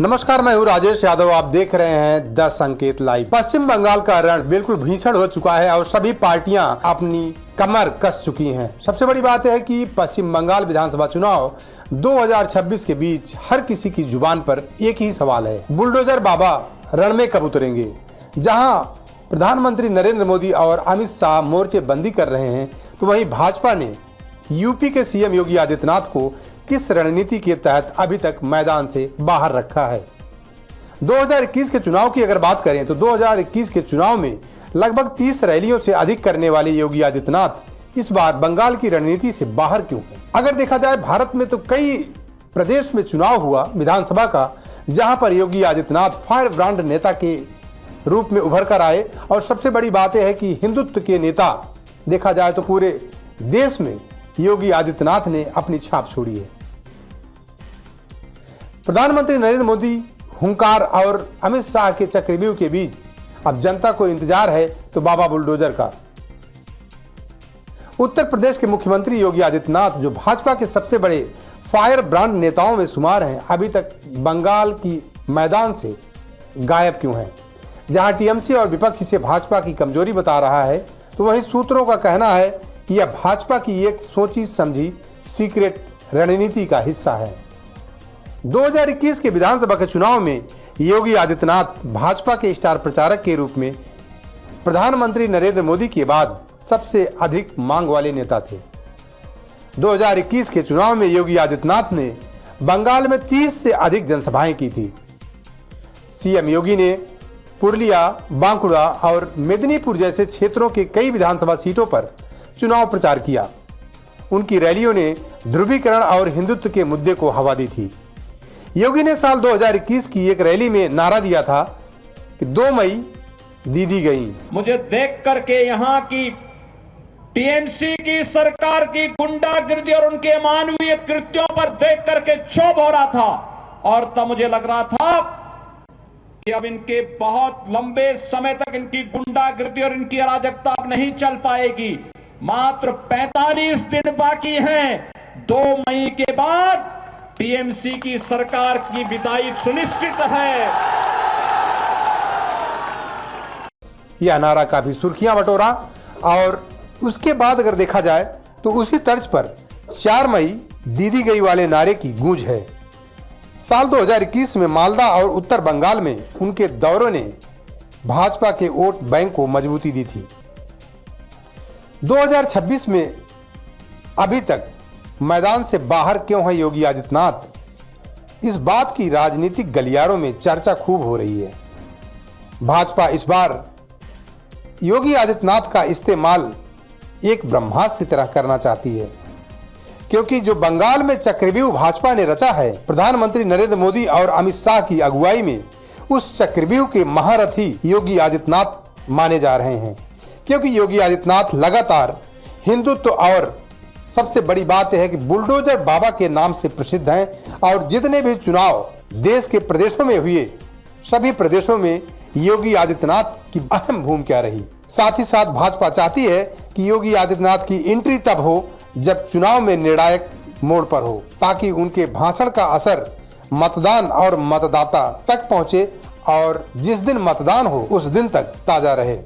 नमस्कार, मैं हूँ राजेश यादव। आप देख रहे हैं 10 संकेत लाइव। पश्चिम बंगाल का रण बिल्कुल भीषण हो चुका है और सभी पार्टियां अपनी कमर कस चुकी हैं। सबसे बड़ी बात है कि पश्चिम बंगाल विधानसभा चुनाव 2026 के बीच हर किसी की जुबान पर एक ही सवाल है, बुलडोजर बाबा रण में कब उतरेंगे। जहां प्रधानमंत्री नरेंद्र मोदी और अमित शाह मोर्चे बंदी कर रहे हैं, तो वहीं भाजपा ने यूपी के सीएम योगी आदित्यनाथ को किस रणनीति के तहत अभी तक मैदान से बाहर रखा है। 2021 के चुनाव की अगर बात करें तो 2021 के चुनाव में लगभग 30 रैलियों से अधिक करने वाले योगी आदित्यनाथ इस बार बंगाल की रणनीति से बाहर क्यों हैं। अगर देखा जाए भारत में तो कई प्रदेश में चुनाव हुआ विधानसभा का, जहां पर योगी आदित्यनाथ फायर ब्रांड नेता के रूप में उभर कर आए। और सबसे बड़ी बात यह है कि हिंदुत्व के नेता देखा जाए तो पूरे देश में योगी आदित्यनाथ ने अपनी छाप छोड़ी है। प्रधानमंत्री नरेंद्र मोदी हुंकार और अमित शाह के चक्रव्यूह के बीच अब जनता को इंतजार है तो बाबा बुलडोजर का। उत्तर प्रदेश के मुख्यमंत्री योगी आदित्यनाथ, जो भाजपा के सबसे बड़े फायर ब्रांड नेताओं में शुमार हैं, अभी तक बंगाल की मैदान से गायब क्यों हैं। जहां टीएमसी और विपक्ष इसे भाजपा की कमजोरी बता रहा है, तो वहीं सूत्रों का कहना है कि यह भाजपा की एक सोची समझी सीक्रेट रणनीति का हिस्सा है। 2021 के विधानसभा के चुनाव में योगी आदित्यनाथ भाजपा के स्टार प्रचारक के रूप में प्रधानमंत्री नरेंद्र मोदी के बाद सबसे अधिक मांग वाले नेता थे। 2021 के चुनाव में योगी आदित्यनाथ ने बंगाल में 30 से अधिक जनसभाएं की थी। सीएम योगी ने पुरुलिया, बांकुड़ा और मेदिनीपुर जैसे क्षेत्रों के कई विधानसभा सीटों पर चुनाव प्रचार किया। उनकी रैलियों ने ध्रुवीकरण और हिंदुत्व के मुद्दे को हवा दी थी। योगी ने साल 2021 की एक रैली में नारा दिया था कि 2 मई दीदी गई। मुझे देख करके यहाँ की टीएमसी की सरकार की गुंडागिर्दी और उनके मानवीय कृत्यों पर देख करके क्षोभ हो रहा था, और तब मुझे लग रहा था कि अब इनके बहुत लंबे समय तक इनकी गुंडागिर्दी और इनकी अराजकता अब नहीं चल पाएगी। मात्र 45 दिन बाकी हैं। 2 मई के बाद टीएमसी की सरकार की विदाई सुनिश्चित है। यह नारा काफी सुर्खियां बटोरा और उसके बाद अगर देखा जाए तो उसी तर्ज पर 4 मई दीदी गई वाले नारे की गूंज है। साल 2021 में मालदा और उत्तर बंगाल में उनके दौरों ने भाजपा के वोट बैंक को मजबूती दी थी। 2026 में अभी तक मैदान से बाहर क्यों है योगी आदित्यनाथ, इस बात की राजनीतिक गलियारों में चर्चा खूब हो रही है। भाजपा इस बार योगी आदित्यनाथ का इस्तेमाल एक ब्रह्मास्त्र की तरह करना चाहती है, क्योंकि जो बंगाल में चक्रव्यूह भाजपा ने रचा है, प्रधानमंत्री नरेंद्र मोदी और अमित शाह की अगुवाई में, उस चक्रव्यूह के महारथी योगी आदित्यनाथ माने जा रहे हैं। क्योंकि योगी आदित्यनाथ लगातार हिंदुत्व और सबसे बड़ी बात यह है कि बुलडोजर बाबा के नाम से प्रसिद्ध हैं। और जितने भी चुनाव देश के प्रदेशों में हुए, सभी प्रदेशों में योगी आदित्यनाथ की अहम भूमिका रही। साथ ही साथ भाजपा चाहती है कि योगी आदित्यनाथ की एंट्री तब हो जब चुनाव में निर्णायक मोड़ पर हो, ताकि उनके भाषण का असर मतदान और मतदाता तक पहुंचे और जिस दिन मतदान हो उस दिन तक ताजा रहे।